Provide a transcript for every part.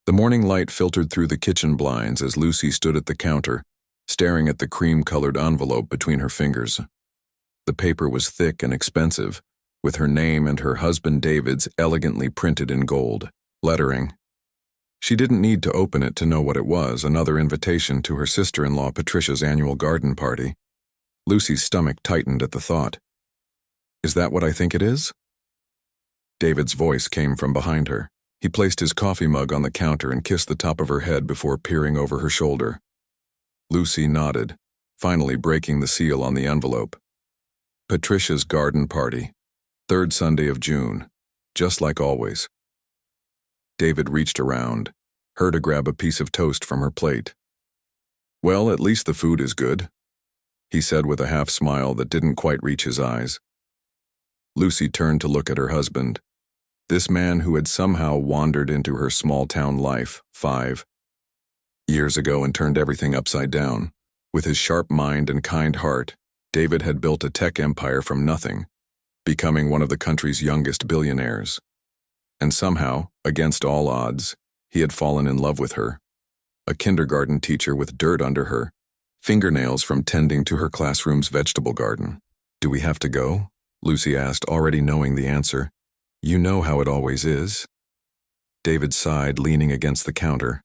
The morning light filtered through the kitchen blinds as Lucy stood at the counter, staring at the cream-colored envelope between her fingers. The paper was thick and expensive, with her name and her husband David's elegantly printed in gold lettering. She didn't need to open it to know what it was, another invitation to her sister-in-law Patricia's annual garden party. Lucy's stomach tightened at the thought. Is that what I think it is? David's voice came from behind her. He placed his coffee mug on the counter and kissed the top of her head before peering over her shoulder. Lucy nodded, finally breaking the seal on the envelope. Patricia's garden party, 3rd Sunday of June, just like always. David reached around, her to grab a piece of toast from her plate. Well, at least the food is good, he said with a half smile that didn't quite reach his eyes. Lucy turned to look at her husband, this man who had somehow wandered into her small-town life 5 years ago and turned everything upside down. With his sharp mind and kind heart, David had built a tech empire from nothing, becoming one of the country's youngest billionaires. And somehow, against all odds, he had fallen in love with her. A kindergarten teacher with dirt under her, fingernails from tending to her classroom's vegetable garden. Do we have to go? Lucy asked, already knowing the answer. You know how it always is. David sighed, leaning against the counter.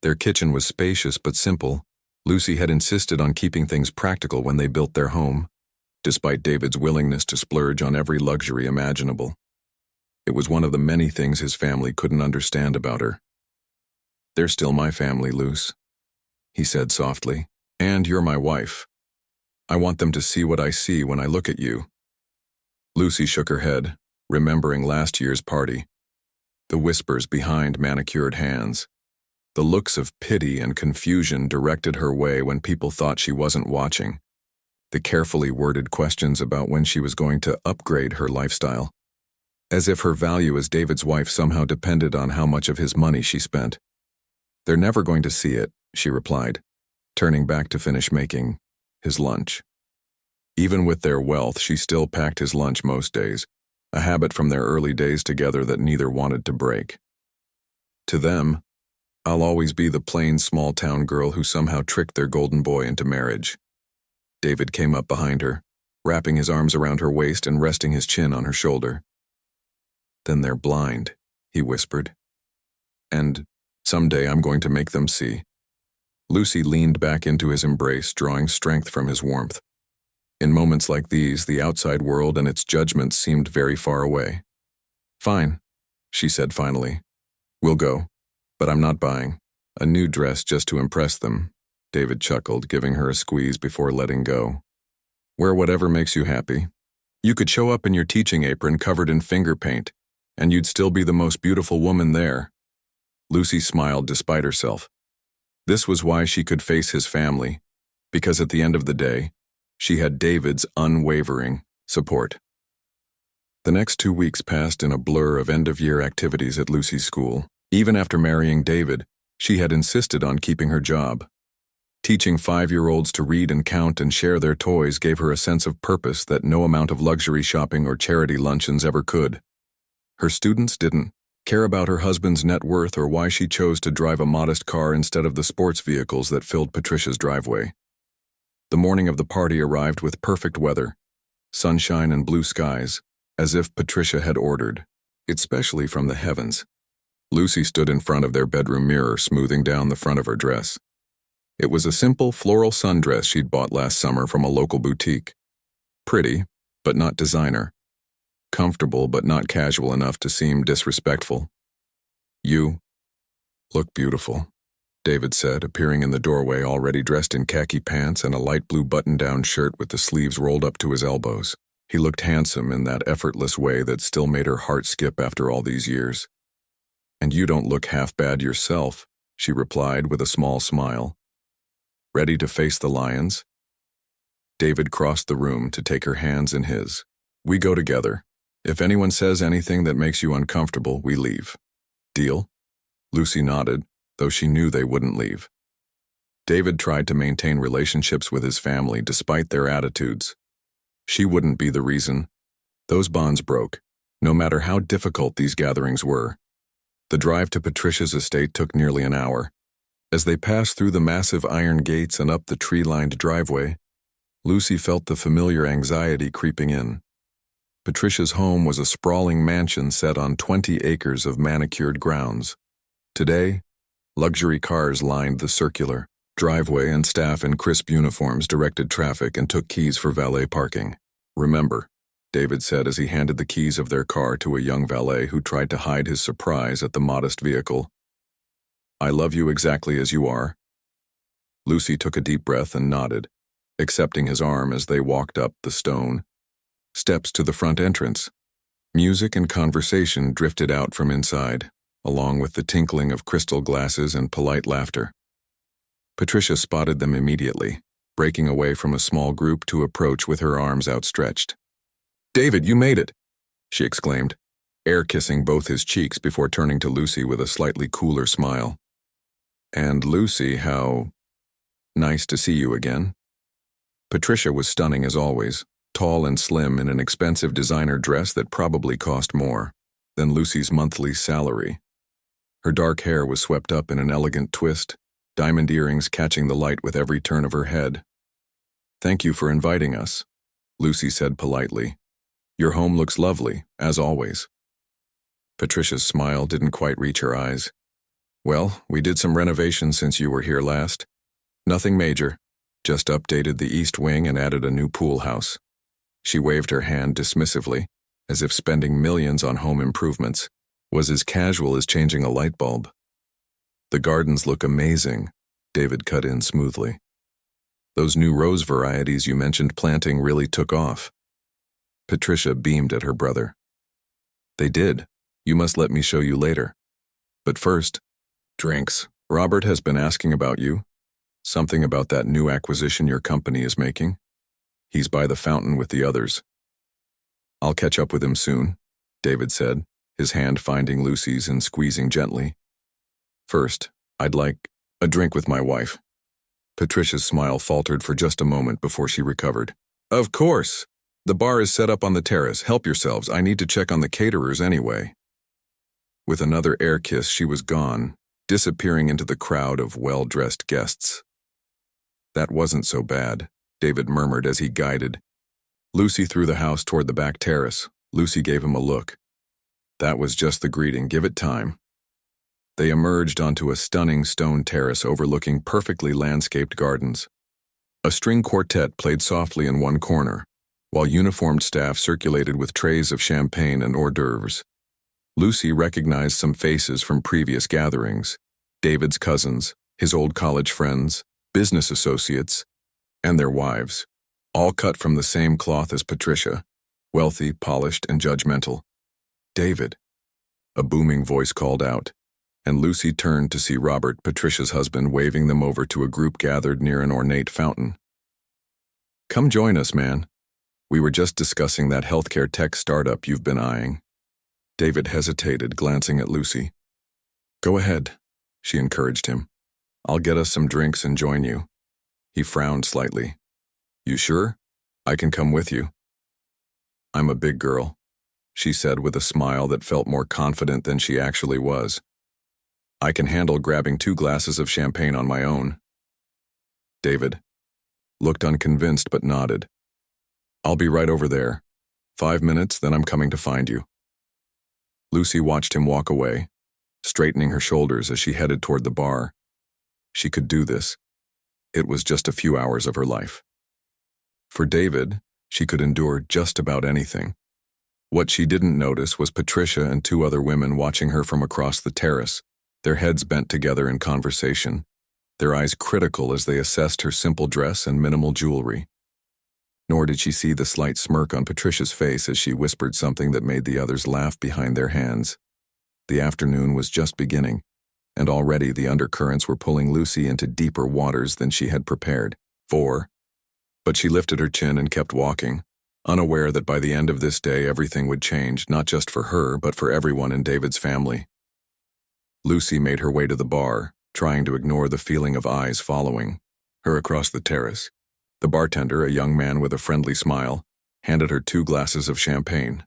Their kitchen was spacious but simple. Lucy had insisted on keeping things practical when they built their home, despite David's willingness to splurge on every luxury imaginable. It was one of the many things his family couldn't understand about her. They're still my family, Luce, he said softly. And you're my wife. I want them to see what I see when I look at you. Lucy shook her head, remembering last year's party. The whispers behind manicured hands. The looks of pity and confusion directed her way when people thought she wasn't watching. The carefully worded questions about when she was going to upgrade her lifestyle. As if her value as David's wife somehow depended on how much of his money she spent. They're never going to see it, she replied, turning back to finish making his lunch. Even with their wealth, she still packed his lunch most days, a habit from their early days together that neither wanted to break. To them, I'll always be the plain small-town girl who somehow tricked their golden boy into marriage. David came up behind her, wrapping his arms around her waist and resting his chin on her shoulder. Then they're blind, he whispered. And someday I'm going to make them see. Lucy leaned back into his embrace, drawing strength from his warmth. In moments like these, the outside world and its judgments seemed very far away. Fine, she said finally. We'll go, but I'm not buying a new dress just to impress them. David chuckled, giving her a squeeze before letting go. Wear whatever makes you happy. You could show up in your teaching apron covered in finger paint, and you'd still be the most beautiful woman there. Lucy smiled despite herself. This was why she could face his family, because at the end of the day, she had David's unwavering support. The next 2 weeks passed in a blur of end-of-year activities at Lucy's school. Even after marrying David, she had insisted on keeping her job. Teaching 5-year-olds to read and count and share their toys gave her a sense of purpose that no amount of luxury shopping or charity luncheons ever could. Her students didn't care about her husband's net worth or why she chose to drive a modest car instead of the sports vehicles that filled Patricia's driveway. The morning of the party arrived with perfect weather, sunshine and blue skies, as if Patricia had ordered, especially from the heavens. Lucy stood in front of their bedroom mirror, smoothing down the front of her dress. It was a simple floral sundress she'd bought last summer from a local boutique. Pretty, but not designer. Comfortable, but not casual enough to seem disrespectful. You look beautiful, David said, appearing in the doorway already dressed in khaki pants and a light blue button-down shirt with the sleeves rolled up to his elbows. He looked handsome in that effortless way that still made her heart skip after all these years. And you don't look half bad yourself, she replied with a small smile. Ready to face the lions? David crossed the room to take her hands in his. We go together. If anyone says anything that makes you uncomfortable, we leave. Deal? Lucy nodded, though she knew they wouldn't leave. David tried to maintain relationships with his family despite their attitudes. She wouldn't be the reason. Those bonds broke, no matter how difficult these gatherings were. The drive to Patricia's estate took nearly an hour. As they passed through the massive iron gates and up the tree-lined driveway, Lucy felt the familiar anxiety creeping in. Patricia's home was a sprawling mansion set on 20 acres of manicured grounds. Today, luxury cars lined the circular driveway and staff in crisp uniforms directed traffic and took keys for valet parking. "Remember," David said as he handed the keys of their car to a young valet who tried to hide his surprise at the modest vehicle. "I love you exactly as you are." Lucy took a deep breath and nodded, accepting his arm as they walked up the stone steps to the front entrance. Music and conversation drifted out from inside, along with the tinkling of crystal glasses and polite laughter. Patricia spotted them immediately, breaking away from a small group to approach with her arms outstretched. "David, you made it!" she exclaimed, air-kissing both his cheeks before turning to Lucy with a slightly cooler smile. "And Lucy, how nice to see you again." Patricia was stunning as always, tall and slim in an expensive designer dress that probably cost more than Lucy's monthly salary. Her dark hair was swept up in an elegant twist, diamond earrings catching the light with every turn of her head. "Thank you for inviting us," Lucy said politely. "Your home looks lovely, as always." Patricia's smile didn't quite reach her eyes. "Well, we did some renovations since you were here last. Nothing major, just updated the east wing and added a new pool house." She waved her hand dismissively, as if spending millions on home improvements was as casual as changing a light bulb. "The gardens look amazing," David cut in smoothly. "Those new rose varieties you mentioned planting really took off." Patricia beamed at her brother. "They did. You must let me show you later. But first, drinks. Robert has been asking about you. Something about that new acquisition your company is making. He's by the fountain with the others." "I'll catch up with him soon," David said, his hand finding Lucy's and squeezing gently. "First, I'd like a drink with my wife." Patricia's smile faltered for just a moment before she recovered. "Of course! The bar is set up on the terrace. Help yourselves. I need to check on the caterers anyway." With another air kiss, she was gone, disappearing into the crowd of well-dressed guests. "That wasn't so bad," David murmured as he guided Lucy through the house toward the back terrace. Lucy gave him a look. "That was just the greeting. Give it time." They emerged onto a stunning stone terrace overlooking perfectly landscaped gardens. A string quartet played softly in one corner, while uniformed staff circulated with trays of champagne and hors d'oeuvres. Lucy recognized some faces from previous gatherings: David's cousins, his old college friends, business associates, and their wives, all cut from the same cloth as Patricia, wealthy, polished, and judgmental. "David," a booming voice called out, and Lucy turned to see Robert, Patricia's husband, waving them over to a group gathered near an ornate fountain. "Come join us, man. We were just discussing that healthcare tech startup you've been eyeing." David hesitated, glancing at Lucy. "Go ahead," she encouraged him. "I'll get us some drinks and join you." He frowned slightly. "You sure? I can come with you." "I'm a big girl," she said with a smile that felt more confident than she actually was. "I can handle grabbing 2 glasses of champagne on my own." David looked unconvinced but nodded. "I'll be right over there. 5 minutes, then I'm coming to find you." Lucy watched him walk away, straightening her shoulders as she headed toward the bar. She could do this. It was just a few hours of her life. For David, she could endure just about anything. What she didn't notice was Patricia and 2 other women watching her from across the terrace, their heads bent together in conversation, their eyes critical as they assessed her simple dress and minimal jewelry. Nor did she see the slight smirk on Patricia's face as she whispered something that made the others laugh behind their hands. The afternoon was just beginning, and already the undercurrents were pulling Lucy into deeper waters than she had prepared for. But she lifted her chin and kept walking, unaware that by the end of this day everything would change, not just for her, but for everyone in David's family. Lucy made her way to the bar, trying to ignore the feeling of eyes following her across the terrace. The bartender, a young man with a friendly smile, handed her 2 glasses of champagne.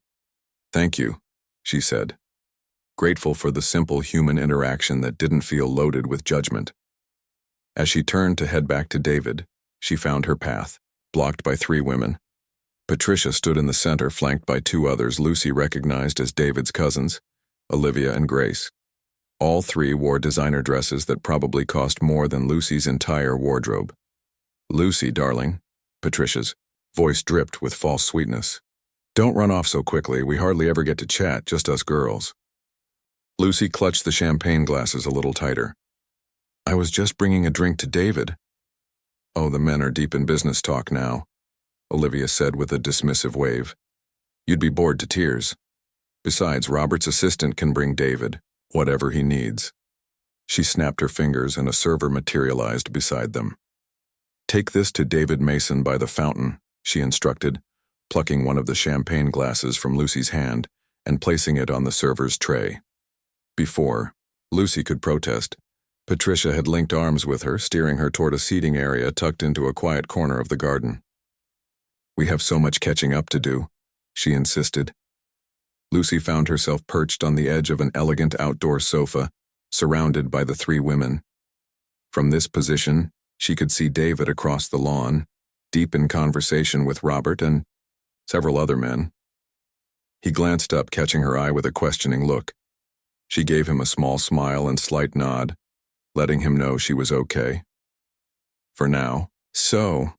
"Thank you," she said. grateful for the simple human interaction that didn't feel loaded with judgment. As she turned to head back to David, she found her path, blocked by 3 women. Patricia stood in the center, flanked by 2 others Lucy recognized as David's cousins, Olivia and Grace. All 3 wore designer dresses that probably cost more than Lucy's entire wardrobe. "Lucy, darling," Patricia's voice dripped with false sweetness. "Don't run off so quickly, we hardly ever get to chat, just us girls." Lucy clutched the champagne glasses a little tighter. "I was just bringing a drink to David." "Oh, the men are deep in business talk now," Olivia said with a dismissive wave. "You'd be bored to tears. Besides, Robert's assistant can bring David whatever he needs." She snapped her fingers and a server materialized beside them. "Take this to David Mason by the fountain," she instructed, plucking one of the champagne glasses from Lucy's hand and placing it on the server's tray. Before Lucy could protest, Patricia had linked arms with her, steering her toward a seating area tucked into a quiet corner of the garden. "We have so much catching up to do," she insisted. Lucy found herself perched on the edge of an elegant outdoor sofa, surrounded by the 3 women. From this position, she could see David across the lawn, deep in conversation with Robert and several other men. He glanced up, catching her eye with a questioning look. She gave him a small smile and slight nod, letting him know she was okay. For now. "So,"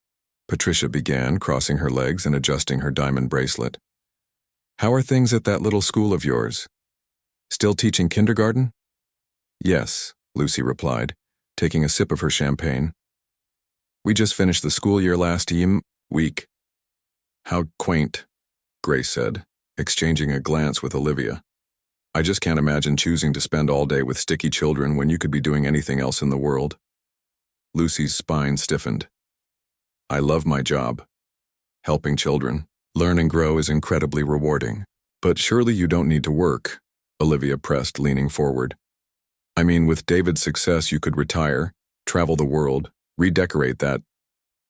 Patricia began, crossing her legs and adjusting her diamond bracelet. "How are things at that little school of yours? Still teaching kindergarten?" "Yes," Lucy replied, taking a sip of her champagne. "We just finished the school year last week." "How quaint," Grace said, exchanging a glance with Olivia. "I just can't imagine choosing to spend all day with sticky children when you could be doing anything else in the world." Lucy's spine stiffened. "I love my job. Helping children learn and grow is incredibly rewarding. But surely you don't need to work," Olivia pressed, leaning forward. "I mean, with David's success, you could retire, travel the world, redecorate that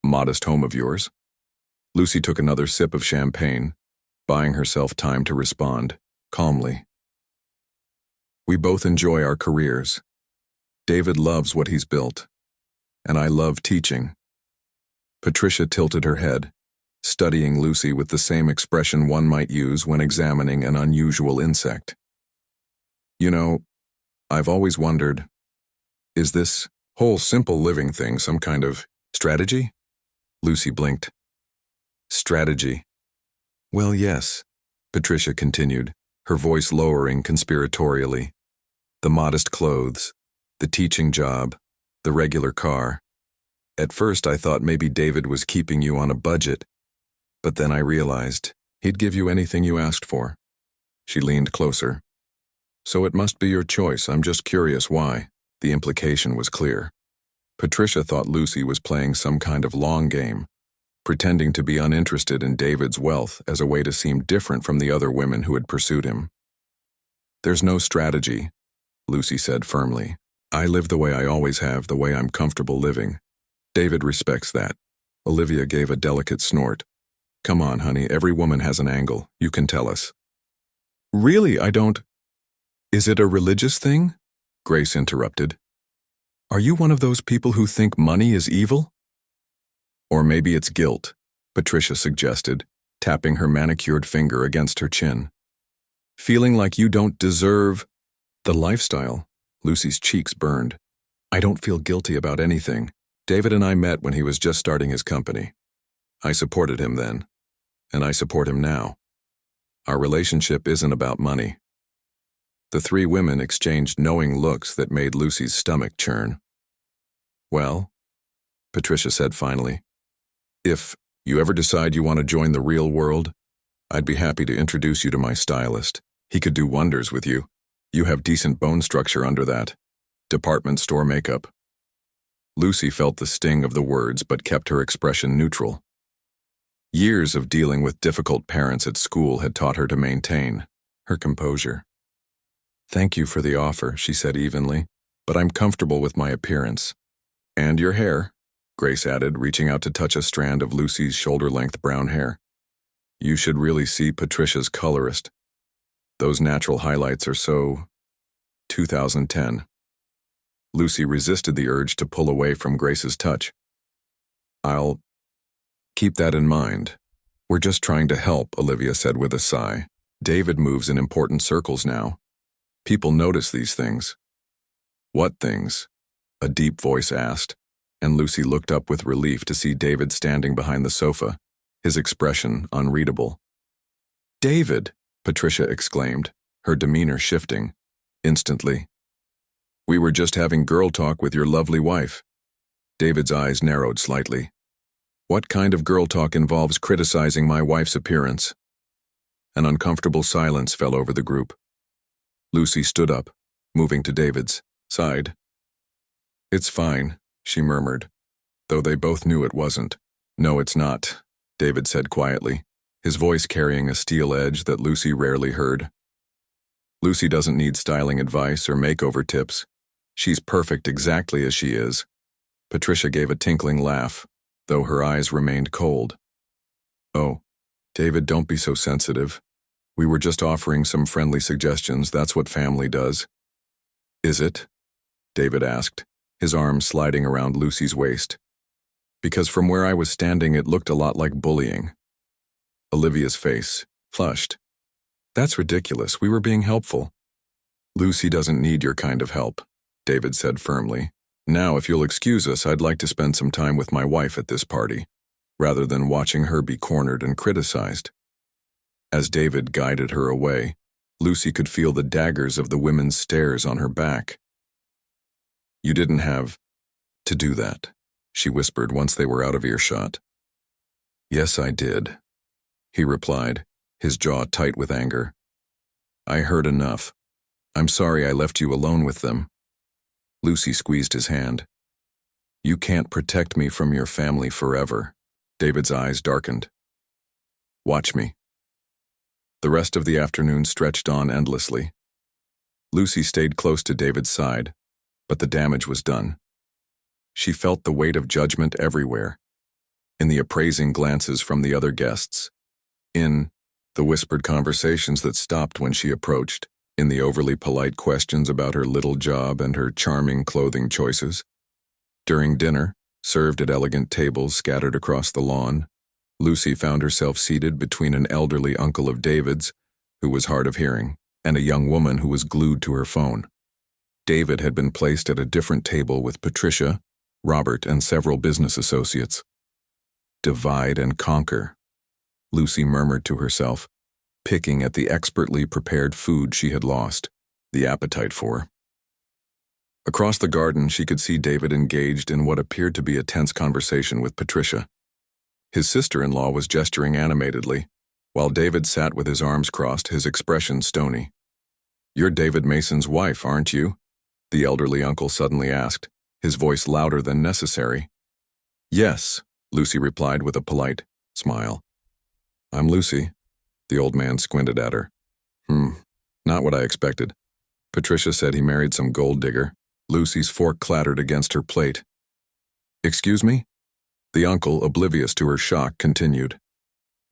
modest home of yours." Lucy took another sip of champagne, buying herself time to respond, calmly. "We both enjoy our careers. David loves what he's built, and I love teaching." Patricia tilted her head, studying Lucy with the same expression one might use when examining an unusual insect. "You know, I've always wondered, is this whole simple living thing some kind of strategy?" Lucy blinked. "Strategy? Well, yes," Patricia continued, her voice lowering conspiratorially. "The modest clothes, the teaching job, the regular car. At first I thought maybe David was keeping you on a budget, but then I realized he'd give you anything you asked for." She leaned closer. "So it must be your choice. I'm just curious why." The implication was clear. Patricia thought Lucy was playing some kind of long game, pretending to be uninterested in David's wealth as a way to seem different from the other women who had pursued him. "There's no strategy," Lucy said firmly. "I live the way I always have, the way I'm comfortable living. David respects that." Olivia gave a delicate snort. "Come on, honey, every woman has an angle. You can tell us." "Really, I don't—" "Is it a religious thing?" Grace interrupted. "Are you one of those people who think money is evil?" "Or maybe it's guilt," Patricia suggested, tapping her manicured finger against her chin. "Feeling like you don't deserve the lifestyle." Lucy's cheeks burned. "I don't feel guilty about anything. David and I met when he was just starting his company. I supported him then, and I support him now. Our relationship isn't about money." The 3 women exchanged knowing looks that made Lucy's stomach churn. "Well," Patricia said finally, "if you ever decide you want to join the real world, I'd be happy to introduce you to my stylist. He could do wonders with you. You have decent bone structure under that department store makeup." Lucy felt the sting of the words but kept her expression neutral. Years of dealing with difficult parents at school had taught her to maintain her composure. "Thank you for the offer," she said evenly, "but I'm comfortable with my appearance." "And your hair," Grace added, reaching out to touch a strand of Lucy's shoulder-length brown hair. "You should really see Patricia's colorist. Those natural highlights are so 2010. Lucy resisted the urge to pull away from Grace's touch. I'll keep that in mind. We're just trying to help, Olivia said with a sigh. David moves in important circles now. People notice these things. What things? A deep voice asked, and Lucy looked up with relief to see David standing behind the sofa, his expression unreadable. David, Patricia exclaimed, her demeanor shifting. Instantly. We were just having girl talk with your lovely wife. David's eyes narrowed slightly. What kind of girl talk involves criticizing my wife's appearance? An uncomfortable silence fell over the group. Lucy stood up, moving to David's side. It's fine, she murmured, though they both knew it wasn't. No, it's not, David said quietly, his voice carrying a steel edge that Lucy rarely heard. Lucy doesn't need styling advice or makeover tips. She's perfect exactly as she is. Patricia gave a tinkling laugh, though her eyes remained cold. Oh, David, don't be so sensitive. We were just offering some friendly suggestions. That's what family does. Is it? David asked, his arm sliding around Lucy's waist. Because from where I was standing, it looked a lot like bullying. Olivia's face flushed. That's ridiculous. We were being helpful. Lucy doesn't need your kind of help, David said firmly. Now, if you'll excuse us, I'd like to spend some time with my wife at this party, rather than watching her be cornered and criticized. As David guided her away, Lucy could feel the daggers of the women's stares on her back. You didn't have to do that, she whispered once they were out of earshot. Yes, I did, he replied, his jaw tight with anger. I heard enough. I'm sorry I left you alone with them. Lucy squeezed his hand. You can't protect me from your family forever. David's eyes darkened. Watch me. The rest of the afternoon stretched on endlessly. Lucy stayed close to David's side, but the damage was done. She felt the weight of judgment everywhere, in the appraising glances from the other guests, in the whispered conversations that stopped when she approached, in the overly polite questions about her little job and her charming clothing choices. During dinner, served at elegant tables scattered across the lawn, Lucy found herself seated between an elderly uncle of David's, who was hard of hearing, and a young woman who was glued to her phone. David had been placed at a different table with Patricia, Robert, and several business associates. Divide and conquer, Lucy murmured to herself, picking at the expertly prepared food she had lost the appetite for. Across the garden, she could see David engaged in what appeared to be a tense conversation with Patricia. His sister-in-law was gesturing animatedly, while David sat with his arms crossed, his expression stony. You're David Mason's wife, aren't you? The elderly uncle suddenly asked, his voice louder than necessary. Yes, Lucy replied with a polite smile. I'm Lucy. The old man squinted at her. Not what I expected. Patricia said he married some gold digger. Lucy's fork clattered against her plate. Excuse me? The uncle, oblivious to her shock, continued.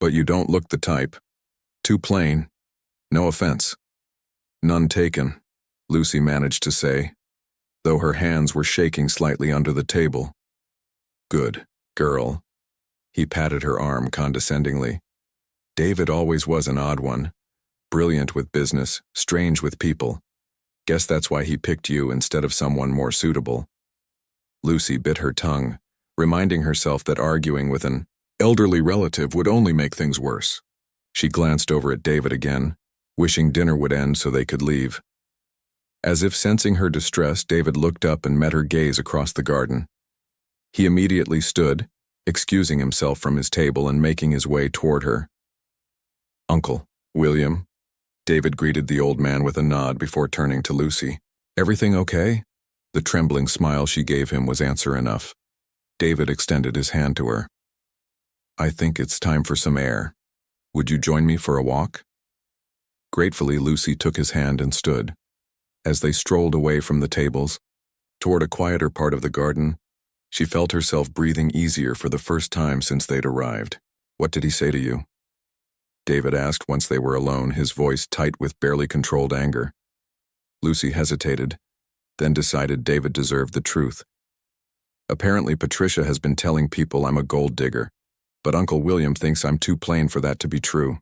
But you don't look the type. Too plain. No offense. None taken, Lucy managed to say, though her hands were shaking slightly under the table. Good girl. He patted her arm condescendingly. David always was an odd one. Brilliant with business, strange with people. Guess that's why he picked you instead of someone more suitable. Lucy bit her tongue, reminding herself that arguing with an elderly relative would only make things worse. She glanced over at David again, wishing dinner would end so they could leave. As if sensing her distress, David looked up and met her gaze across the garden. He immediately stood, excusing himself from his table and making his way toward her. Uncle, William, David greeted the old man with a nod before turning to Lucy. Everything okay? The trembling smile she gave him was answer enough. David extended his hand to her. I think it's time for some air. Would you join me for a walk? Gratefully, Lucy took his hand and stood. As they strolled away from the tables, toward a quieter part of the garden, she felt herself breathing easier for the first time since they'd arrived. What did he say to you? David asked once they were alone, his voice tight with barely controlled anger. Lucy hesitated, then decided David deserved the truth. Apparently Patricia has been telling people I'm a gold digger, but Uncle William thinks I'm too plain for that to be true.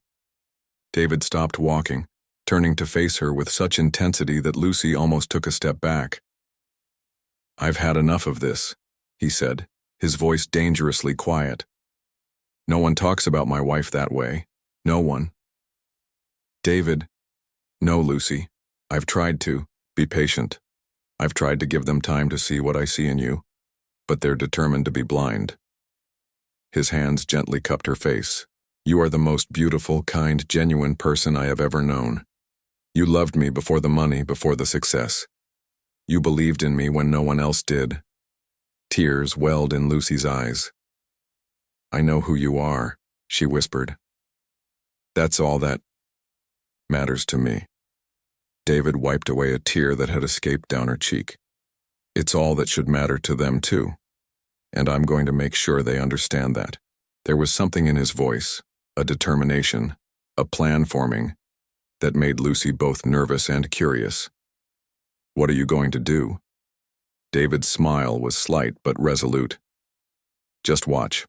David stopped walking, turning to face her with such intensity that Lucy almost took a step back. "I've had enough of this," he said, his voice dangerously quiet. "No one talks about my wife that way. No one." "David." "No, Lucy. I've tried to. Be patient. I've tried to give them time to see what I see in you, but they're determined to be blind." His hands gently cupped her face. "You are the most beautiful, kind, genuine person I have ever known. You loved me before the money, before the success. You believed in me when no one else did." Tears welled in Lucy's eyes. "I know who you are," she whispered. "That's all that matters to me." David wiped away a tear that had escaped down her cheek. "It's all that should matter to them too, and I'm going to make sure they understand that." There was something in his voice, a determination, a plan forming, that made Lucy both nervous and curious. "What are you going to do?" David's smile was slight but resolute. "Just watch."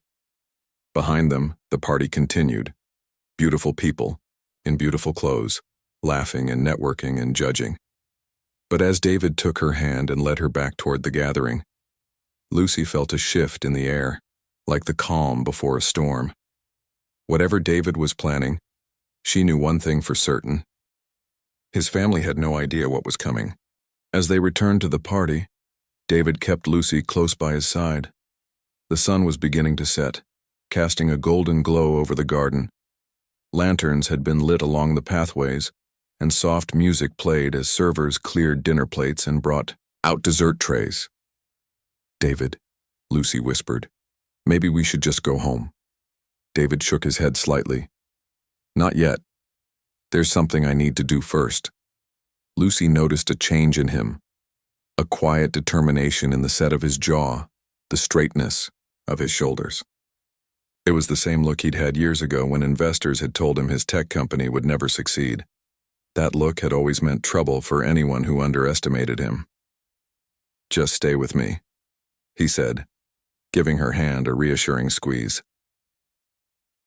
Behind them, the party continued. Beautiful people, in beautiful clothes, laughing and networking and judging. But as David took her hand and led her back toward the gathering, Lucy felt a shift in the air, like the calm before a storm. Whatever David was planning, she knew one thing for certain. His family had no idea what was coming. As they returned to the party, David kept Lucy close by his side. The sun was beginning to set, casting a golden glow over the garden. Lanterns had been lit along the pathways, and soft music played as servers cleared dinner plates and brought out dessert trays. "David," Lucy whispered, "maybe we should just go home." David shook his head slightly. "Not yet. There's something I need to do first." Lucy noticed a change in him, a quiet determination in the set of his jaw, the straightness of his shoulders. It was the same look he'd had years ago when investors had told him his tech company would never succeed. That look had always meant trouble for anyone who underestimated him. "Just stay with me," he said, giving her hand a reassuring squeeze.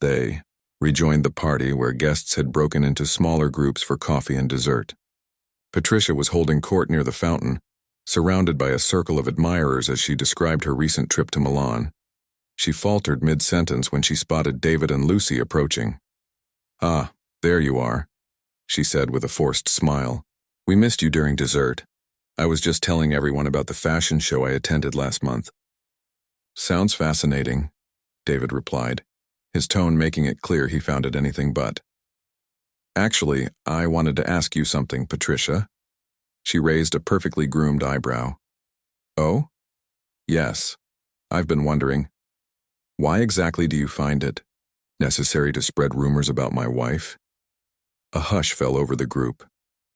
They rejoined the party where guests had broken into smaller groups for coffee and dessert. Patricia was holding court near the fountain, surrounded by a circle of admirers as she described her recent trip to Milan. She faltered mid-sentence when she spotted David and Lucy approaching. "Ah, there you are," she said with a forced smile. "We missed you during dessert. I was just telling everyone about the fashion show I attended last month." "Sounds fascinating," David replied, his tone making it clear he found it anything but. "Actually, I wanted to ask you something, Patricia." She raised a perfectly groomed eyebrow. "Oh? Yes. I've been wondering. Why exactly do you find it necessary to spread rumors about my wife?" A hush fell over the group.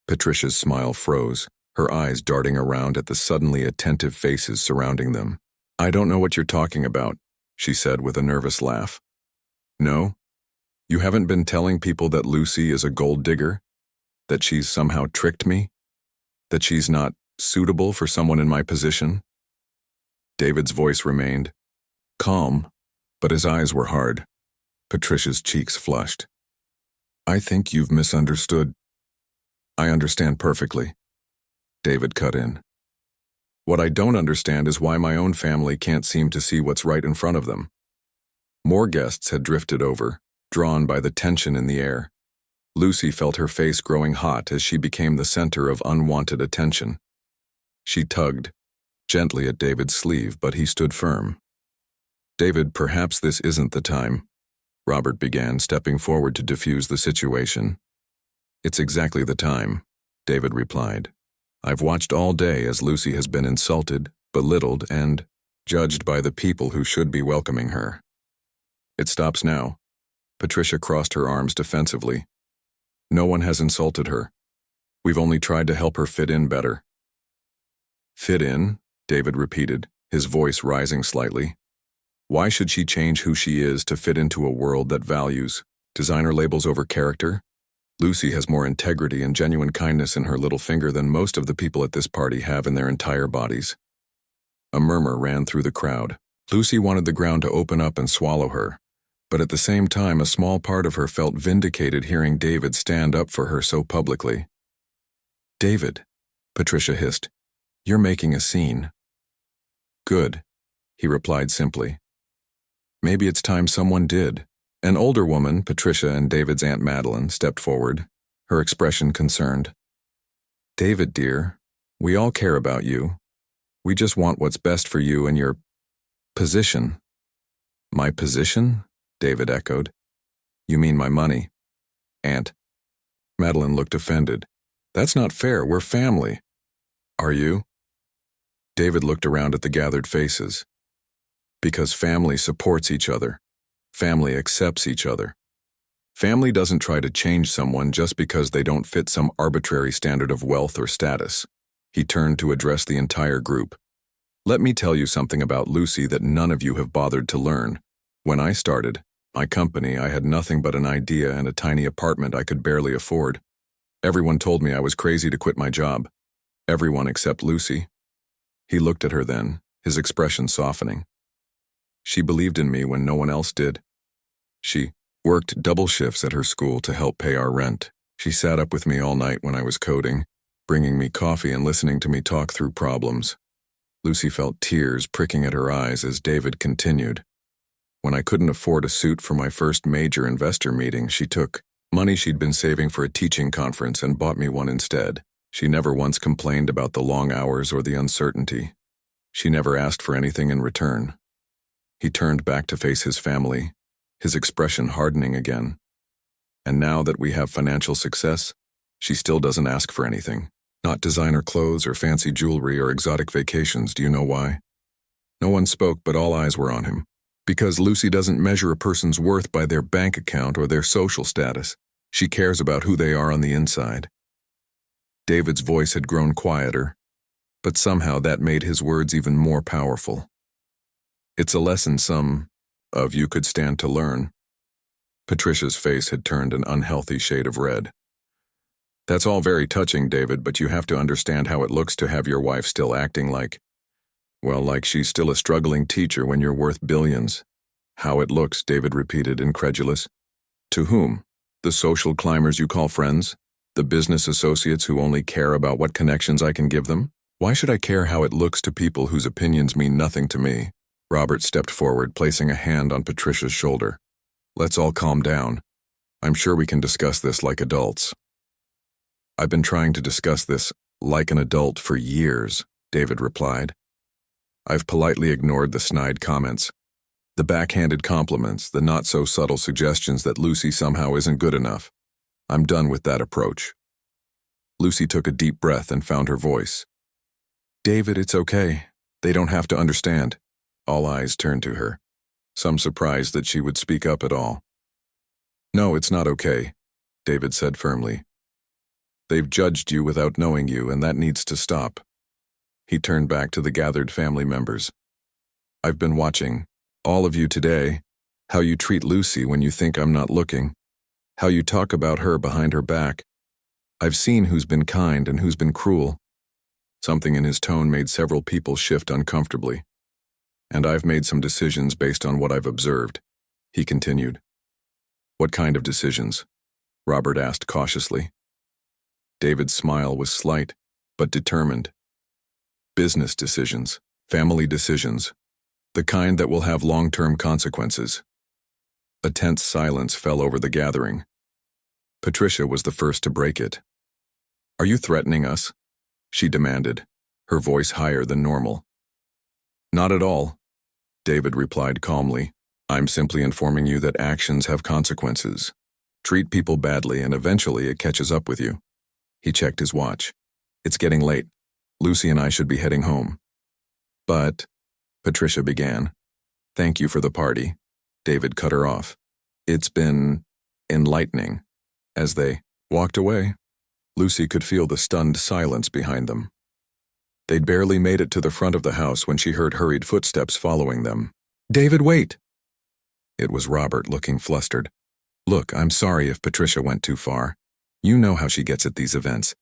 Patricia's smile froze, her eyes darting around at the suddenly attentive faces surrounding them. "I don't know what you're talking about," she said with a nervous laugh. "No? You haven't been telling people that Lucy is a gold digger? That she's somehow tricked me? That she's not suitable for someone in my position?" David's voice remained calm, but his eyes were hard. Patricia's cheeks flushed. "I think you've misunderstood." "I understand perfectly," David cut in. "What I don't understand is why my own family can't seem to see what's right in front of them." More guests had drifted over, drawn by the tension in the air. Lucy felt her face growing hot as she became the center of unwanted attention. She tugged gently at David's sleeve, but he stood firm. "David, perhaps this isn't the time," Robert began, stepping forward to diffuse the situation. "It's exactly the time," David replied. "I've watched all day as Lucy has been insulted, belittled, and judged by the people who should be welcoming her. It stops now." Patricia crossed her arms defensively. "No one has insulted her. We've only tried to help her fit in better." "Fit in?" David repeated, his voice rising slightly. "Why should she change who she is to fit into a world that values designer labels over character? Lucy has more integrity and genuine kindness in her little finger than most of the people at this party have in their entire bodies. A murmur ran through the crowd. Lucy wanted the ground to open up and swallow her, but at the same time a small part of her felt vindicated hearing David stand up for her so publicly. "David," Patricia hissed, "you're making a scene." "Good," he replied simply. "Maybe it's time someone did." An older woman, Patricia and David's Aunt Madeline, stepped forward, her expression concerned. "David, dear, we all care about you. We just want what's best for you and your position." "My position?" David echoed. "You mean my money?" "Aunt." Madeline looked offended. "That's not fair. We're family." "Are you?" David looked around at the gathered faces. "Because family supports each other. Family accepts each other. Family doesn't try to change someone just because they don't fit some arbitrary standard of wealth or status." He turned to address the entire group. "Let me tell you something about Lucy that none of you have bothered to learn. When I started my company, I had nothing but an idea and a tiny apartment I could barely afford. Everyone told me I was crazy to quit my job. Everyone except Lucy." He looked at her then, his expression softening. "She believed in me when no one else did. She worked double shifts at her school to help pay our rent. She sat up with me all night when I was coding, bringing me coffee and listening to me talk through problems." Lucy felt tears pricking at her eyes as David continued. "When I couldn't afford a suit for my first major investor meeting, she took money she'd been saving for a teaching conference and bought me one instead. She never once complained about the long hours or the uncertainty. She never asked for anything in return." He turned back to face his family, his expression hardening again. "And now that we have financial success, she still doesn't ask for anything. Not designer clothes or fancy jewelry or exotic vacations. Do you know why?" No one spoke, but all eyes were on him. "Because Lucy doesn't measure a person's worth by their bank account or their social status. She cares about who they are on the inside." David's voice had grown quieter, but somehow that made his words even more powerful. "It's a lesson some of you could stand to learn." Patricia's face had turned an unhealthy shade of red. "That's all very touching, David, but you have to understand how it looks to have your wife still acting like she's still a struggling teacher when you're worth billions." "How it looks," David repeated, incredulous. "To whom? The social climbers you call friends? The business associates who only care about what connections I can give them? Why should I care how it looks to people whose opinions mean nothing to me?" Robert stepped forward, placing a hand on Patricia's shoulder. "Let's all calm down. I'm sure we can discuss this like adults." "I've been trying to discuss this like an adult for years," David replied. "I've politely ignored the snide comments, the backhanded compliments, the not-so-subtle suggestions that Lucy somehow isn't good enough. I'm done with that approach." Lucy took a deep breath and found her voice. "David, it's okay. They don't have to understand." All eyes turned to her, some surprised that she would speak up at all. "No, it's not okay," David said firmly. "They've judged you without knowing you, and that needs to stop." He turned back to the gathered family members. "I've been watching all of you today, how you treat Lucy when you think I'm not looking, how you talk about her behind her back. I've seen who's been kind and who's been cruel." Something in his tone made several people shift uncomfortably. "And I've made some decisions based on what I've observed," he continued. "What kind of decisions?" Robert asked cautiously. David's smile was slight, but determined. "Business decisions, family decisions, the kind that will have long-term consequences." A tense silence fell over the gathering. Patricia was the first to break it. "Are you threatening us?" she demanded, her voice higher than normal. "Not at all," David replied calmly. "I'm simply informing you that actions have consequences. Treat people badly and eventually it catches up with you." He checked his watch. "It's getting late. Lucy and I should be heading home." "But," Patricia began. "Thank you for the party," David cut her off. "It's been enlightening." As they walked away, Lucy could feel the stunned silence behind them. They'd barely made it to the front of the house when she heard hurried footsteps following them. "David, wait!" It was Robert, looking flustered. "Look, I'm sorry if Patricia went too far. You know how she gets at these events.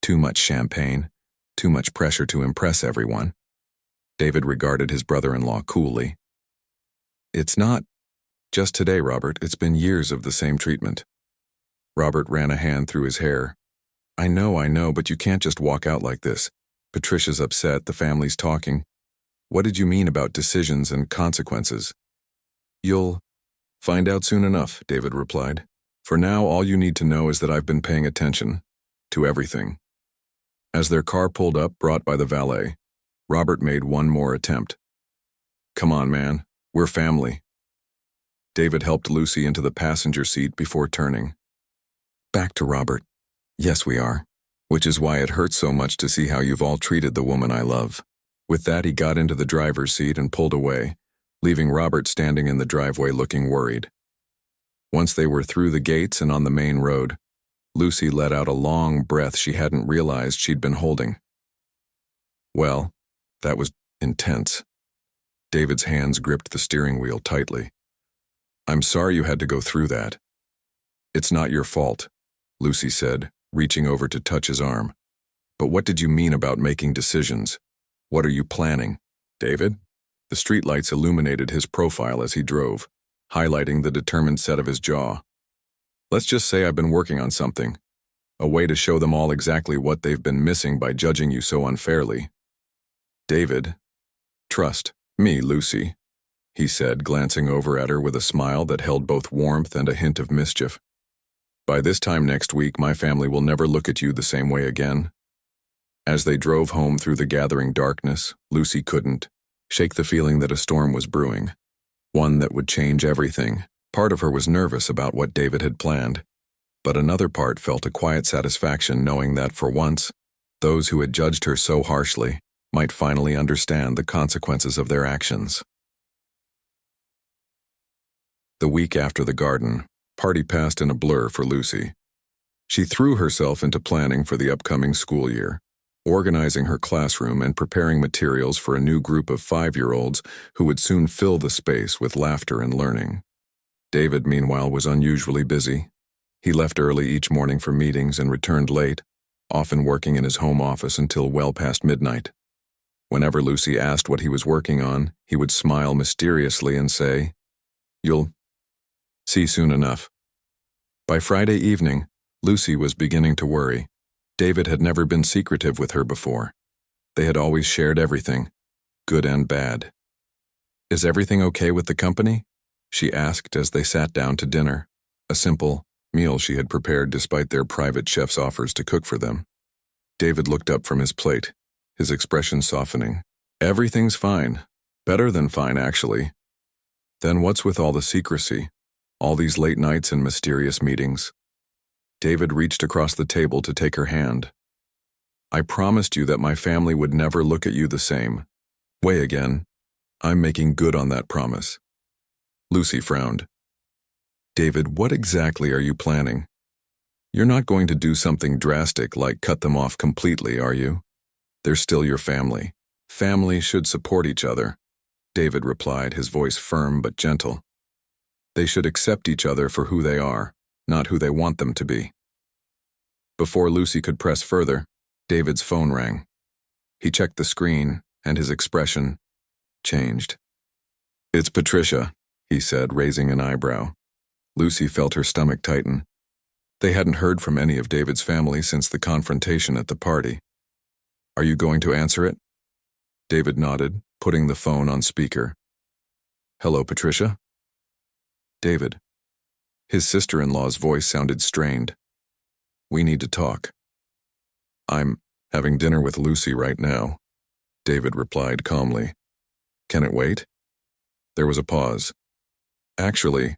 Too much champagne, too much pressure to impress everyone. David regarded his brother-in-law coolly. It's not just today, Robert. It's been years of the same treatment. Robert ran a hand through his hair. I know, but you can't just walk out like this. Patricia's upset, the family's talking. What did you mean about decisions and consequences? You'll find out soon enough, David replied. For now, all you need to know is that I've been paying attention to everything. As their car pulled up, brought by the valet, Robert made one more attempt. Come on, man. We're family. David helped Lucy into the passenger seat before turning. Back to Robert. Yes, we are. Which is why it hurts so much to see how you've all treated the woman I love. With that, he got into the driver's seat and pulled away, leaving Robert standing in the driveway looking worried. Once they were through the gates and on the main road, Lucy let out a long breath she hadn't realized she'd been holding. Well, that was intense. David's hands gripped the steering wheel tightly. I'm sorry you had to go through that. It's not your fault, Lucy said, reaching over to touch his arm. But what did you mean about making decisions? What are you planning, David? The streetlights illuminated his profile as he drove, highlighting the determined set of his jaw. Let's just say I've been working on something. A way to show them all exactly what they've been missing by judging you so unfairly. David, trust me, Lucy, he said, glancing over at her with a smile that held both warmth and a hint of mischief. By this time next week, my family will never look at you the same way again. As they drove home through the gathering darkness, Lucy couldn't shake the feeling that a storm was brewing, one that would change everything. Part of her was nervous about what David had planned, but another part felt a quiet satisfaction knowing that, for once, those who had judged her so harshly might finally understand the consequences of their actions. The week after the garden party passed in a blur for Lucy. She threw herself into planning for the upcoming school year, organizing her classroom and preparing materials for a new group of 5-year-olds who would soon fill the space with laughter and learning. David, meanwhile, was unusually busy. He left early each morning for meetings and returned late, often working in his home office until well past midnight. Whenever Lucy asked what he was working on, he would smile mysteriously and say, "You'll see soon enough." By Friday evening, Lucy was beginning to worry. David had never been secretive with her before. They had always shared everything, good and bad. Is everything okay with the company? She asked as they sat down to dinner, a simple meal she had prepared despite their private chef's offers to cook for them. David looked up from his plate, his expression softening. Everything's fine. Better than fine, actually. Then what's with all the secrecy? All these late nights and mysterious meetings? David reached across the table to take her hand. I promised you that my family would never look at you the same way again. I'm making good on that promise. Lucy frowned. David, what exactly are you planning? You're not going to do something drastic like cut them off completely, are you? They're still your family. Family should support each other, David replied, his voice firm but gentle. They should accept each other for who they are, not who they want them to be. Before Lucy could press further, David's phone rang. He checked the screen, and his expression changed. It's Patricia, he said, raising an eyebrow. Lucy felt her stomach tighten. They hadn't heard from any of David's family since the confrontation at the party. Are you going to answer it? David nodded, putting the phone on speaker. Hello, Patricia? David. His sister-in-law's voice sounded strained. We need to talk. I'm having dinner with Lucy right now, David replied calmly. Can it wait? There was a pause. Actually,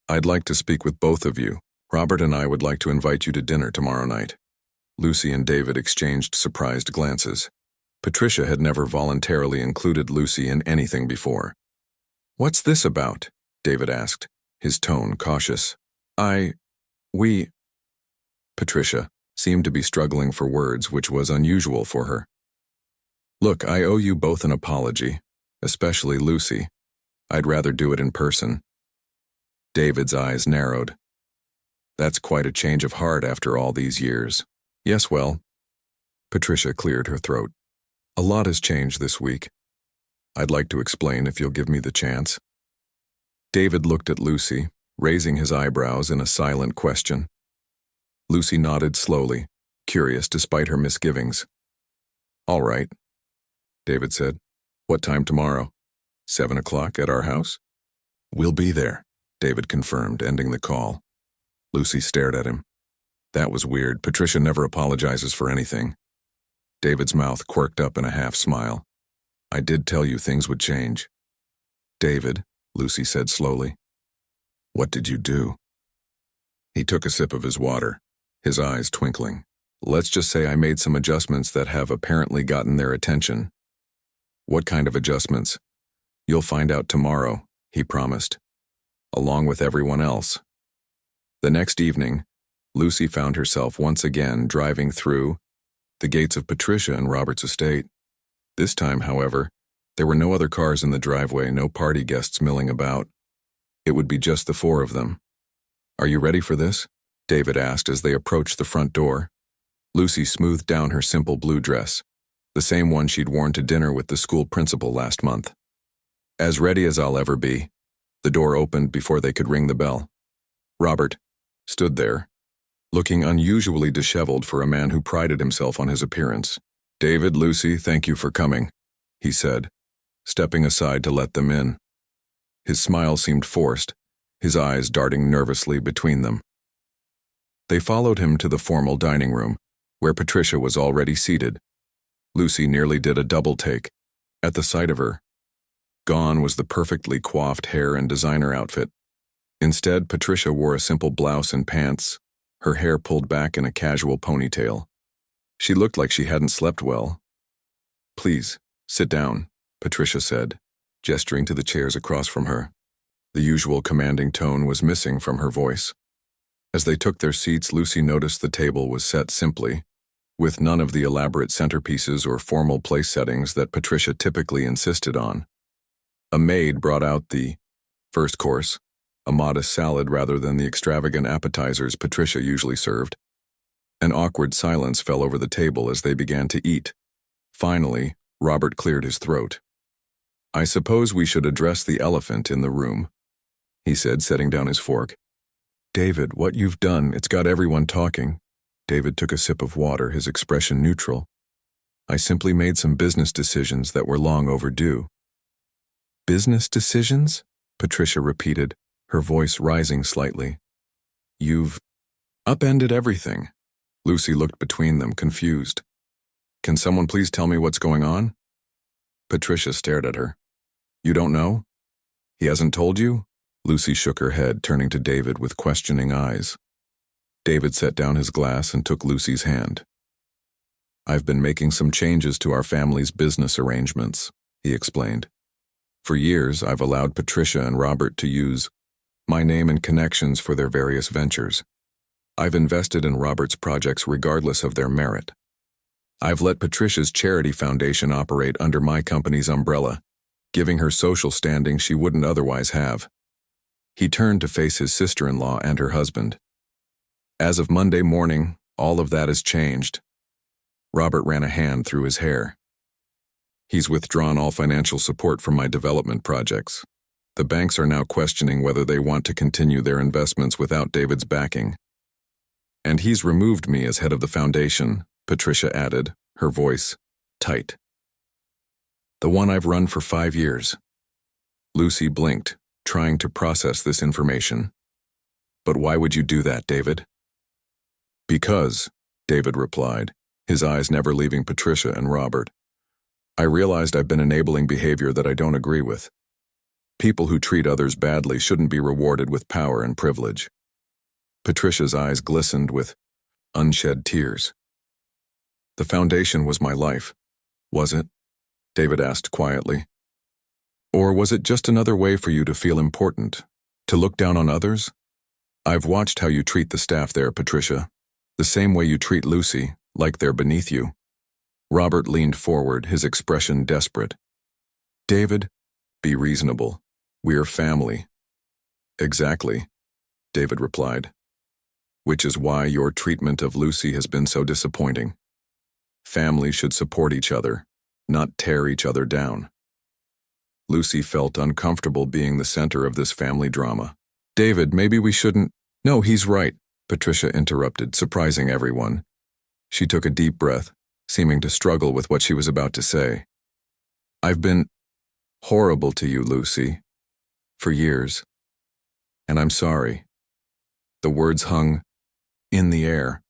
I'd like to speak with both of you. Robert and I would like to invite you to dinner tomorrow night. Lucy and David exchanged surprised glances. Patricia had never voluntarily included Lucy in anything before. What's this about? David asked, his tone cautious. We... Patricia seemed to be struggling for words, which was unusual for her. Look, I owe you both an apology, especially Lucy. I'd rather do it in person. David's eyes narrowed. That's quite a change of heart after all these years. Yes, well, Patricia cleared her throat. A lot has changed this week. I'd like to explain if you'll give me the chance. David looked at Lucy, raising his eyebrows in a silent question. Lucy nodded slowly, curious despite her misgivings. All right, David said. What time tomorrow? 7 o'clock at our house? We'll be there, David confirmed, ending the call. Lucy stared at him. That was weird. Patricia never apologizes for anything. David's mouth quirked up in a half-smile. I did tell you things would change. David, Lucy said slowly. What did you do? He took a sip of his water, his eyes twinkling. Let's just say I made some adjustments that have apparently gotten their attention. What kind of adjustments? You'll find out tomorrow, he promised, along with everyone else. The next evening, Lucy found herself once again driving through the gates of Patricia and Robert's estate. This time, however, there were no other cars in the driveway, no party guests milling about. It would be just the four of them. Are you ready for this? David asked as they approached the front door. Lucy smoothed down her simple blue dress, the same one she'd worn to dinner with the school principal last month. As ready as I'll ever be. The door opened before they could ring the bell. Robert stood there, looking unusually disheveled for a man who prided himself on his appearance. David, Lucy, thank you for coming, he said, stepping aside to let them in. His smile seemed forced, his eyes darting nervously between them. They followed him to the formal dining room, where Patricia was already seated. Lucy nearly did a double take. At the sight of her, gone was the perfectly coiffed hair and designer outfit. Instead, Patricia wore a simple blouse and pants, her hair pulled back in a casual ponytail. She looked like she hadn't slept well. Please, sit down, Patricia said, gesturing to the chairs across from her. The usual commanding tone was missing from her voice. As they took their seats, Lucy noticed the table was set simply, with none of the elaborate centerpieces or formal place settings that Patricia typically insisted on. A maid brought out the first course, a modest salad rather than the extravagant appetizers Patricia usually served. An awkward silence fell over the table as they began to eat. Finally, Robert cleared his throat. I suppose we should address the elephant in the room, he said, setting down his fork. David, what you've done, it's got everyone talking. David took a sip of water, his expression neutral. I simply made some business decisions that were long overdue. Business decisions? Patricia repeated, her voice rising slightly. You've upended everything. Lucy looked between them, confused. Can someone please tell me what's going on? Patricia stared at her. You don't know? He hasn't told you? Lucy shook her head, turning to David with questioning eyes. David set down his glass and took Lucy's hand. I've been making some changes to our family's business arrangements, he explained. For years, I've allowed Patricia and Robert to use my name and connections for their various ventures. I've invested in Robert's projects regardless of their merit. I've let Patricia's charity foundation operate under my company's umbrella, giving her social standing she wouldn't otherwise have. He turned to face his sister-in-law and her husband. As of Monday morning, all of that has changed. Robert ran a hand through his hair. He's withdrawn all financial support from my development projects. The banks are now questioning whether they want to continue their investments without David's backing. And he's removed me as head of the foundation, Patricia added, her voice tight. The one I've run for 5 years. Lucy blinked, trying to process this information. But why would you do that, David? Because, David replied, his eyes never leaving Patricia and Robert. I realized I've been enabling behavior that I don't agree with. People who treat others badly shouldn't be rewarded with power and privilege. Patricia's eyes glistened with unshed tears. The foundation was my life, was it? David asked quietly. Or was it just another way for you to feel important, to look down on others? I've watched how you treat the staff there, Patricia. The same way you treat Lucy, like they're beneath you. Robert leaned forward, his expression desperate. David, be reasonable. We're family. Exactly, David replied. which is why your treatment of Lucy has been so disappointing. Families should support each other, not tear each other down. Lucy felt uncomfortable being the center of this family drama. David, maybe we shouldn't— No, he's right, Patricia interrupted, surprising everyone. She took a deep breath, seeming to struggle with what she was about to say. I've been horrible to you, Lucy, for years, and I'm sorry. The words hung in the air.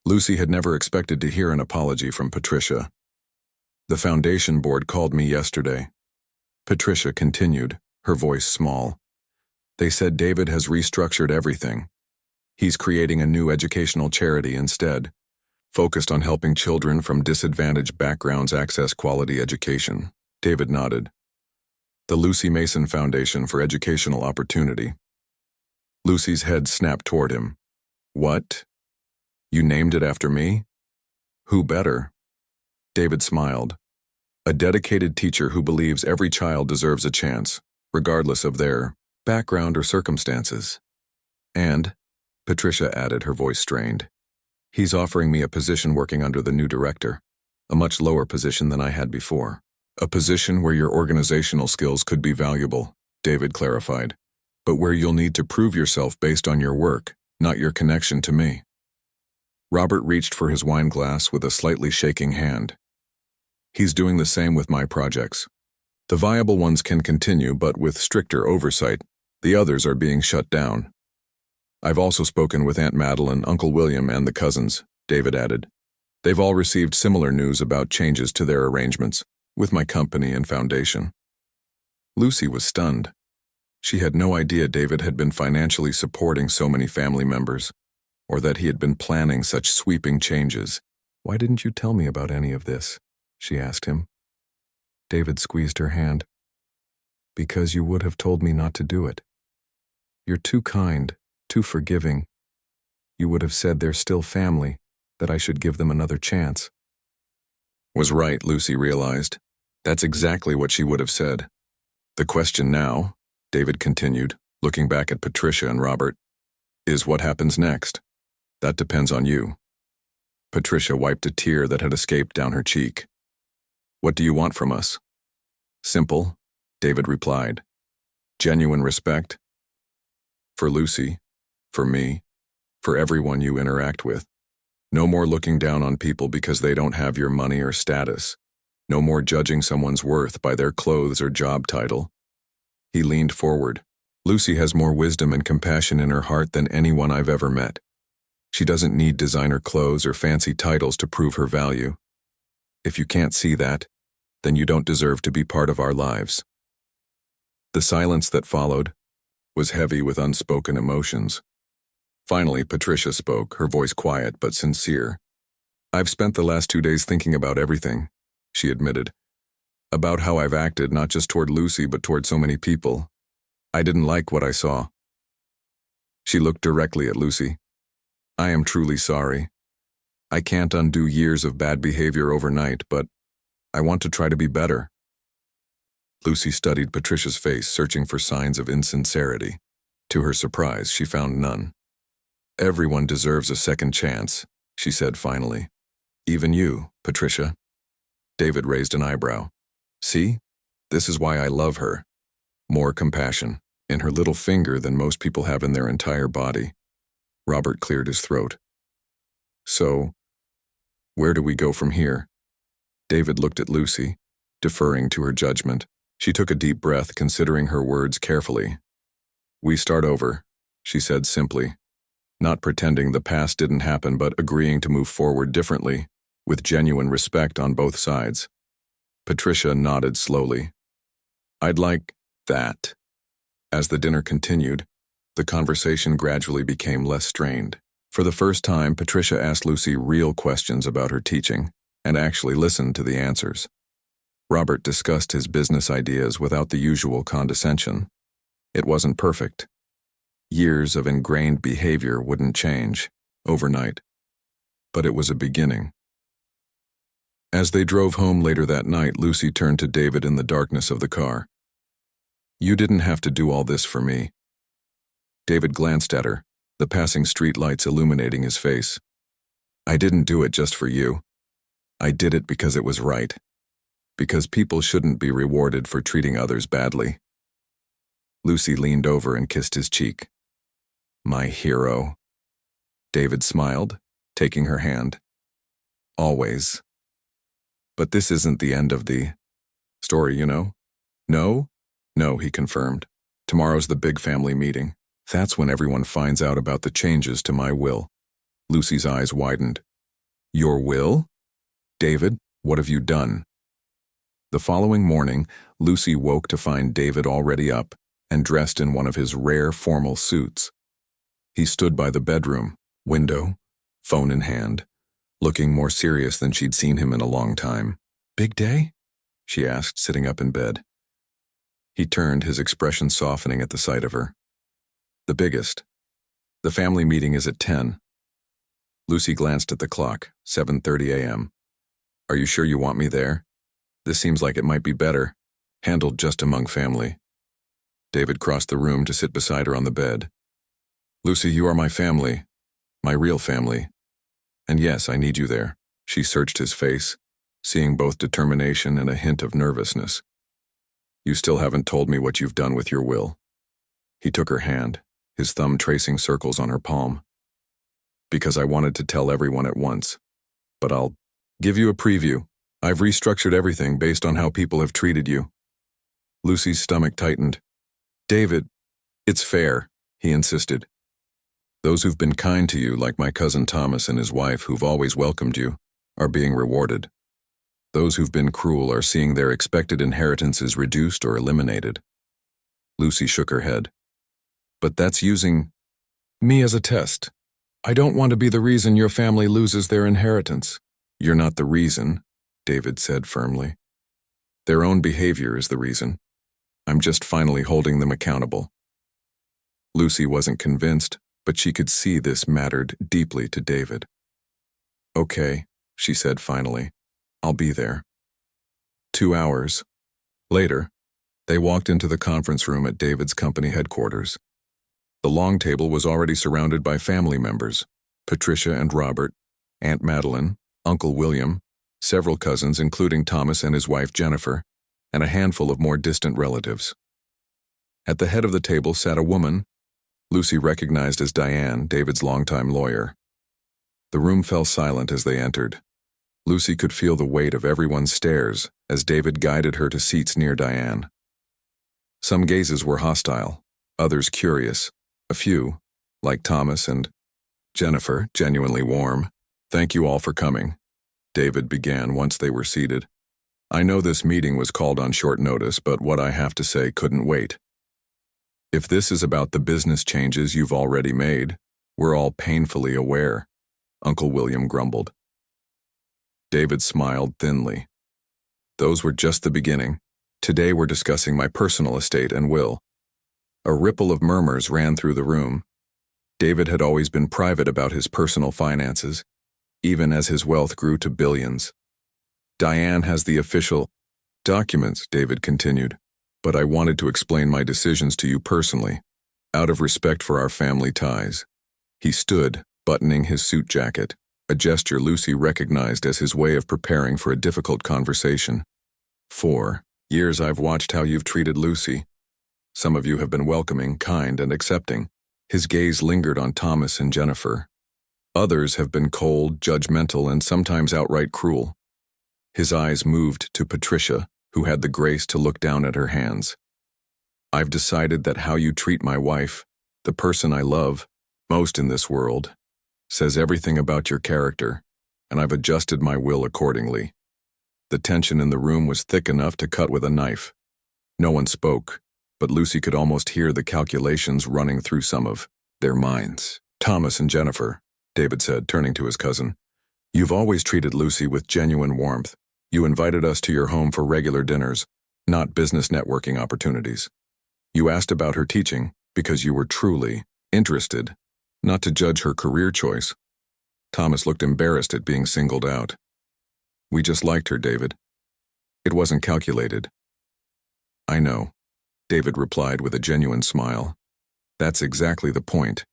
Lucy had never expected to hear an apology from Patricia. The foundation board called me yesterday. Patricia continued, her voice small. They said David has restructured everything. He's creating a new educational charity instead, focused on helping children from disadvantaged backgrounds access quality education. David nodded. The Lucy Mason Foundation for Educational Opportunity. Lucy's head snapped toward him. What? You named it after me? Who better? David smiled. A dedicated teacher who believes every child deserves a chance, regardless of their background or circumstances. And, Patricia added, her voice strained, he's offering me a position working under the new director, a much lower position than I had before. A position where your organizational skills could be valuable, David clarified, but where you'll need to prove yourself based on your work, not your connection to me. Robert reached for his wine glass with a slightly shaking hand. He's doing the same with my projects. The viable ones can continue, but with stricter oversight. The others are being shut down. I've also spoken with Aunt Madeline, Uncle William, and the cousins, David added. They've all received similar news about changes to their arrangements with my company and foundation. Lucy was stunned. She had no idea David had been financially supporting so many family members, or that he had been planning such sweeping changes. Why didn't you tell me about any of this? She asked him. David squeezed her hand. Because you would have told me not to do it. You're too kind, too forgiving. You would have said they're still family, that I should give them another chance. Was right, Lucy realized. That's exactly what she would have said. The question now, David continued, looking back at Patricia and Robert, is what happens next. That depends on you. Patricia wiped a tear that had escaped down her cheek. What do you want from us? Simple, David replied. Genuine respect. For Lucy, for me, for everyone you interact with. No more looking down on people because they don't have your money or status. No more judging someone's worth by their clothes or job title. He leaned forward. Lucy has more wisdom and compassion in her heart than anyone I've ever met. She doesn't need designer clothes or fancy titles to prove her value. If you can't see that, then you don't deserve to be part of our lives. The silence that followed was heavy with unspoken emotions. Finally, Patricia spoke, her voice quiet but sincere. I've spent the last 2 days thinking about everything, she admitted. About how I've acted not just toward Lucy but toward so many people. I didn't like what I saw. She looked directly at Lucy. I am truly sorry. I can't undo years of bad behavior overnight, but I want to try to be better. Lucy studied Patricia's face, searching for signs of insincerity. To her surprise, she found none. Everyone deserves a second chance, she said finally. Even you, Patricia. David raised an eyebrow. See? This is why I love her. More compassion in her little finger than most people have in their entire body. Robert cleared his throat. So, where do we go from here? David looked at Lucy, deferring to her judgment. She took a deep breath, considering her words carefully. We start over, she said simply, not pretending the past didn't happen but agreeing to move forward differently, with genuine respect on both sides. Patricia nodded slowly. I'd like that. As the dinner continued, the conversation gradually became less strained. For the first time, Patricia asked Lucy real questions about her teaching, and actually listened to the answers. Robert discussed his business ideas without the usual condescension. It wasn't perfect. Years of ingrained behavior wouldn't change overnight, but it was a beginning. As they drove home later that night, Lucy turned to David in the darkness of the car. You didn't have to do all this for me. David glanced at her, the passing streetlights illuminating his face. I didn't do it just for you. I did it because it was right. Because people shouldn't be rewarded for treating others badly. Lucy leaned over and kissed his cheek. My hero. David smiled, taking her hand. Always. But this isn't the end of the story, you know? No? No, he confirmed. Tomorrow's the big family meeting. That's when everyone finds out about the changes to my will. Lucy's eyes widened. Your will? David, what have you done? The following morning, Lucy woke to find David already up and dressed in one of his rare formal suits. He stood by the bedroom window, phone in hand, looking more serious than she'd seen him in a long time. Big day? She asked, sitting up in bed. He turned, his expression softening at the sight of her. The biggest. The family meeting is at 10. Lucy glanced at the clock, 7:30 a.m. Are you sure you want me there? This seems like it might be better, handled just among family. David crossed the room to sit beside her on the bed. Lucy, you are my family, my real family. And yes, I need you there. She searched his face, seeing both determination and a hint of nervousness. You still haven't told me what you've done with your will. He took her hand, his thumb tracing circles on her palm. Because I wanted to tell everyone at once. But I'll give you a preview. I've restructured everything based on how people have treated you. Lucy's stomach tightened. David, it's fair, he insisted. Those who've been kind to you, like my cousin Thomas and his wife who've always welcomed you, are being rewarded. Those who've been cruel are seeing their expected inheritances reduced or eliminated. Lucy shook her head. But that's using me as a test. I don't want to be the reason your family loses their inheritance. You're not the reason, David said firmly. Their own behavior is the reason. I'm just finally holding them accountable. Lucy wasn't convinced, but she could see this mattered deeply to David. Okay, she said finally. I'll be there. 2 hours. Later, they walked into the conference room at David's company headquarters. The long table was already surrounded by family members, Patricia and Robert, Aunt Madeline, Uncle William, several cousins including Thomas and his wife Jennifer, and a handful of more distant relatives. At the head of the table sat a woman Lucy recognized as Diane, David's longtime lawyer. The room fell silent as they entered. Lucy could feel the weight of everyone's stares as David guided her to seats near Diane. Some gazes were hostile, others curious, a few, like Thomas and Jennifer, genuinely warm. Thank you all for coming, David began once they were seated. I know this meeting was called on short notice, but what I have to say couldn't wait. If this is about the business changes you've already made, we're all painfully aware, Uncle William grumbled. David smiled thinly. Those were just the beginning. Today we're discussing my personal estate and will. A ripple of murmurs ran through the room. David had always been private about his personal finances, even as his wealth grew to billions. Diane has the official documents, David continued, but I wanted to explain my decisions to you personally, out of respect for our family ties. He stood, buttoning his suit jacket, a gesture Lucy recognized as his way of preparing for a difficult conversation. 4 years I've watched how you've treated Lucy. Some of you have been welcoming, kind, and accepting. His gaze lingered on Thomas and Jennifer. Others have been cold, judgmental, and sometimes outright cruel. His eyes moved to Patricia, who had the grace to look down at her hands. I've decided that how you treat my wife, the person I love most in this world, says everything about your character, and I've adjusted my will accordingly. The tension in the room was thick enough to cut with a knife. No one spoke, but Lucy could almost hear the calculations running through some of their minds. Thomas and Jennifer, David said, turning to his cousin. You've always treated Lucy with genuine warmth. You invited us to your home for regular dinners, not business networking opportunities. You asked about her teaching because you were truly interested, not to judge her career choice. Thomas looked embarrassed at being singled out. We just liked her, David. It wasn't calculated. I know, David replied with a genuine smile. That's exactly the point.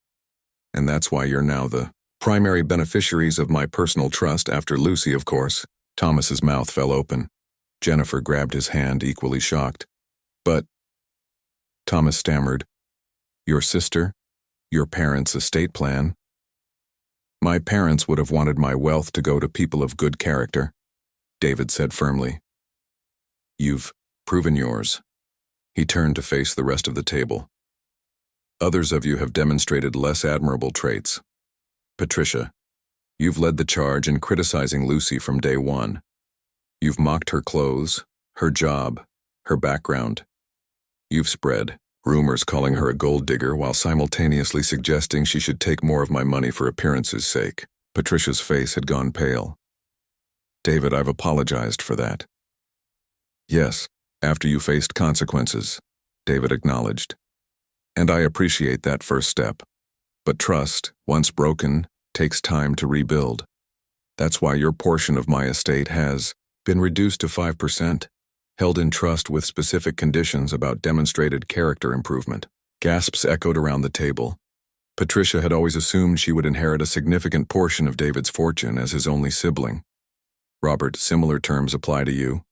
And that's why you're now the primary beneficiaries of my personal trust after Lucy, of course. Thomas's mouth fell open. Jennifer grabbed his hand, equally shocked. But, Thomas stammered, your sister? Your parents' estate plan? My parents would have wanted my wealth to go to people of good character, David said firmly. You've proven yours. He turned to face the rest of the table. Others of you have demonstrated less admirable traits. Patricia, you've led the charge in criticizing Lucy from day one. You've mocked her clothes, her job, her background. You've spread rumors calling her a gold digger while simultaneously suggesting she should take more of my money for appearance's sake. Patricia's face had gone pale. David, I've apologized for that. Yes, after you faced consequences, David acknowledged. And I appreciate that first step. But trust, once broken, takes time to rebuild. That's why your portion of my estate has been reduced to 5%, held in trust with specific conditions about demonstrated character improvement. Gasps echoed around the table. Patricia had always assumed she would inherit a significant portion of David's fortune as his only sibling. Robert, similar terms apply to you.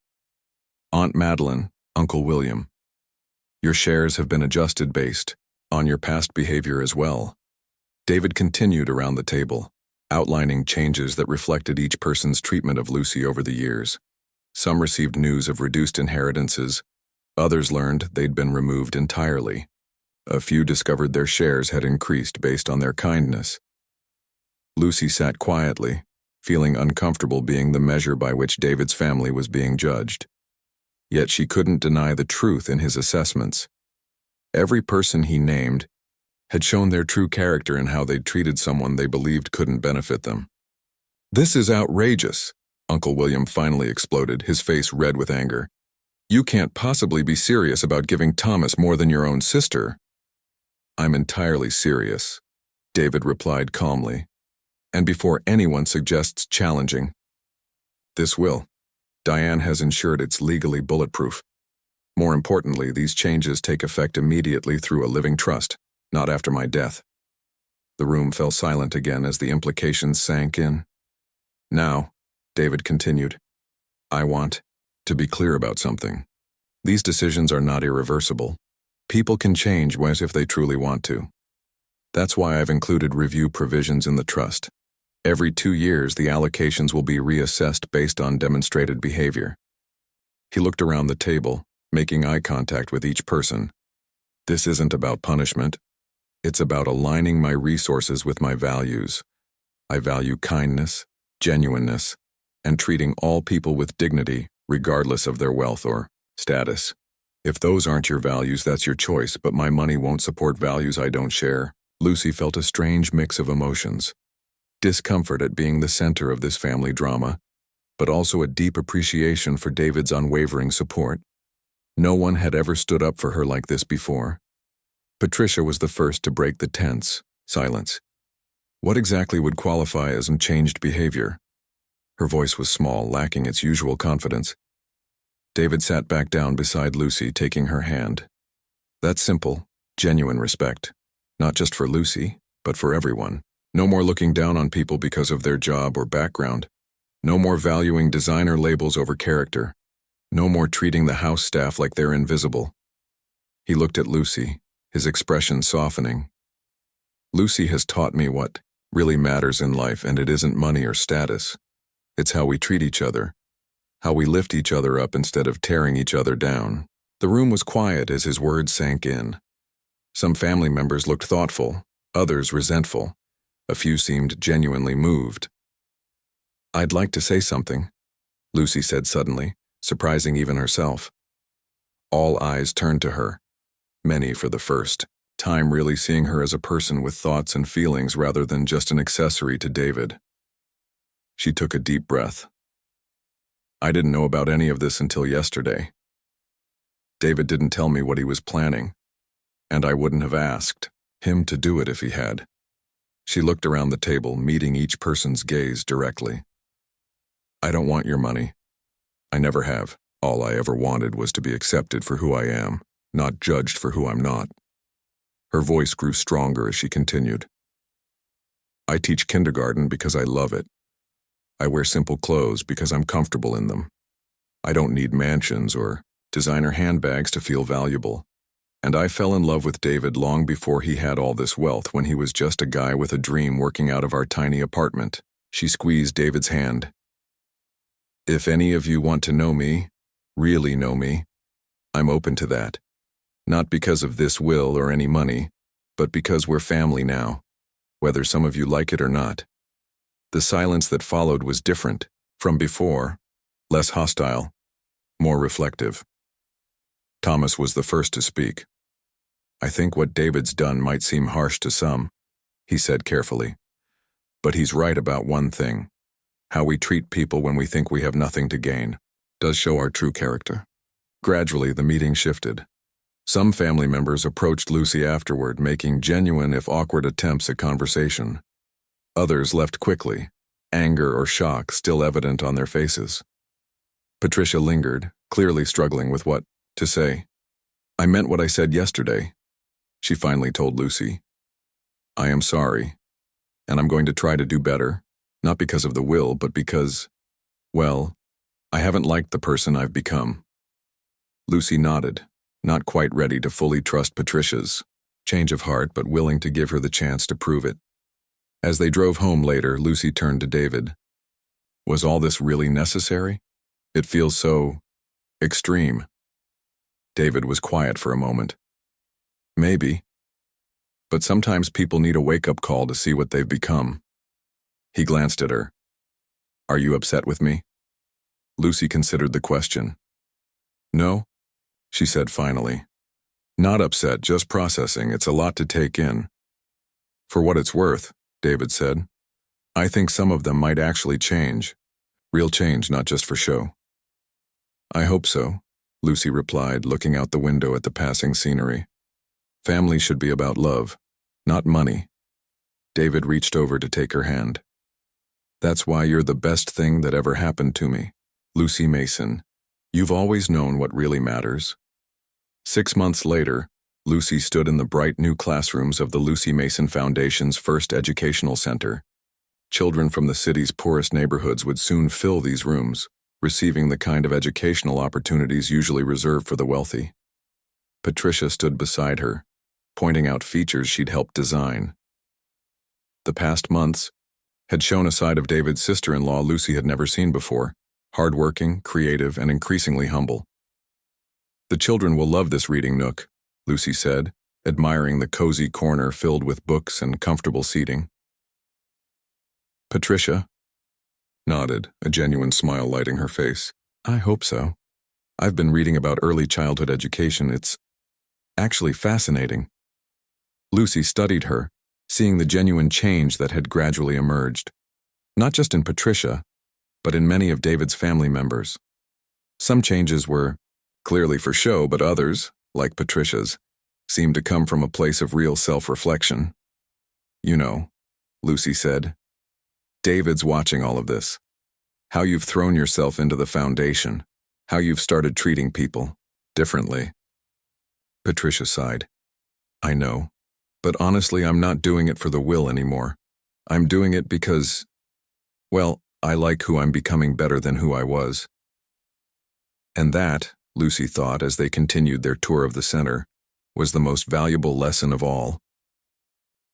Aunt Madeline, Uncle William. Your shares have been adjusted based on your past behavior as well. David continued around the table, outlining changes that reflected each person's treatment of Lucy over the years. Some received news of reduced inheritances. Others learned they'd been removed entirely. A few discovered their shares had increased based on their kindness. Lucy sat quietly, feeling uncomfortable being the measure by which David's family was being judged. Yet she couldn't deny the truth in his assessments. Every person he named had shown their true character in how they'd treated someone they believed couldn't benefit them. This is outrageous, Uncle William finally exploded, his face red with anger. You can't possibly be serious about giving Thomas more than your own sister. I'm entirely serious, David replied calmly, and before anyone suggests challenging. This will. Diane has ensured it's legally bulletproof. More importantly, these changes take effect immediately through a living trust, not after my death. The room fell silent again as the implications sank in. Now, David continued, I want to be clear about something. These decisions are not irreversible. People can change as if they truly want to. That's why I've included review provisions in the trust. Every 2 years, the allocations will be reassessed based on demonstrated behavior. He looked around the table, making eye contact with each person. This isn't about punishment. It's about aligning my resources with my values. I value kindness, genuineness, and treating all people with dignity, regardless of their wealth or status. If those aren't your values, that's your choice, but my money won't support values I don't share. Lucy felt a strange mix of emotions. Discomfort at being the center of this family drama, but also a deep appreciation for David's unwavering support. No one had ever stood up for her like this before. Patricia was the first to break the tense silence. What exactly would qualify as changed behavior? Her voice was small, lacking its usual confidence. David sat back down beside Lucy, taking her hand. That's simple, genuine respect. Not just for Lucy, but for everyone. No more looking down on people because of their job or background. No more valuing designer labels over character. No more treating the house staff like they're invisible. He looked at Lucy, his expression softening. Lucy has taught me what really matters in life, and it isn't money or status. It's how we treat each other, how we lift each other up instead of tearing each other down. The room was quiet as his words sank in. Some family members looked thoughtful, others resentful. A few seemed genuinely moved. I'd like to say something, Lucy said suddenly, surprising even herself. All eyes turned to her, many for the first time really seeing her as a person with thoughts and feelings rather than just an accessory to David. She took a deep breath. I didn't know about any of this until yesterday. David didn't tell me what he was planning, and I wouldn't have asked him to do it if he had. She looked around the table, meeting each person's gaze directly. I don't want your money. I never have. All I ever wanted was to be accepted for who I am, not judged for who I'm not. Her voice grew stronger as she continued. I teach kindergarten because I love it. I wear simple clothes because I'm comfortable in them. I don't need mansions or designer handbags to feel valuable. And I fell in love with David long before he had all this wealth, when he was just a guy with a dream working out of our tiny apartment. She squeezed David's hand. If any of you want to know me, really know me, I'm open to that. Not because of this will or any money, but because we're family now, whether some of you like it or not. The silence that followed was different from before, less hostile, more reflective. Thomas was the first to speak. I think what David's done might seem harsh to some, he said carefully. But he's right about one thing. How we treat people when we think we have nothing to gain does show our true character. Gradually, the meeting shifted. Some family members approached Lucy afterward, making genuine if awkward attempts at conversation. Others left quickly, anger or shock still evident on their faces. Patricia lingered, clearly struggling with what to say. I meant what I said yesterday, she finally told Lucy. I am sorry, and I'm going to try to do better, not because of the will, but because, well, I haven't liked the person I've become. Lucy nodded, not quite ready to fully trust Patricia's change of heart, but willing to give her the chance to prove it. As they drove home later, Lucy turned to David. Was all this really necessary? It feels so extreme. David was quiet for a moment. Maybe. But sometimes people need a wake-up call to see what they've become. He glanced at her. Are you upset with me? Lucy considered the question. No, she said finally. Not upset, just processing. It's a lot to take in. For what it's worth, David said, I think some of them might actually change. Real change, not just for show. I hope so, Lucy replied, looking out the window at the passing scenery. Family should be about love, not money. David reached over to take her hand. That's why you're the best thing that ever happened to me, Lucy Mason. You've always known what really matters. 6 months later, Lucy stood in the bright new classrooms of the Lucy Mason Foundation's first educational center. Children from the city's poorest neighborhoods would soon fill these rooms, receiving the kind of educational opportunities usually reserved for the wealthy. Patricia stood beside her, pointing out features she'd helped design. The past months had shown a side of David's sister-in-law Lucy had never seen before, hardworking, creative, and increasingly humble. The children will love this reading nook, Lucy said, admiring the cozy corner filled with books and comfortable seating. Patricia nodded, a genuine smile lighting her face. I hope so. I've been reading about early childhood education. It's actually fascinating. Lucy studied her, seeing the genuine change that had gradually emerged, not just in Patricia, but in many of David's family members. Some changes were clearly for show, but others, like Patricia's, seemed to come from a place of real self-reflection. You know, Lucy said, David's watching all of this. How you've thrown yourself into the foundation, how you've started treating people differently. Patricia sighed. I know, but honestly, I'm not doing it for the will anymore. I'm doing it because, well, I like who I'm becoming better than who I was. And that, Lucy thought as they continued their tour of the center, was the most valuable lesson of all.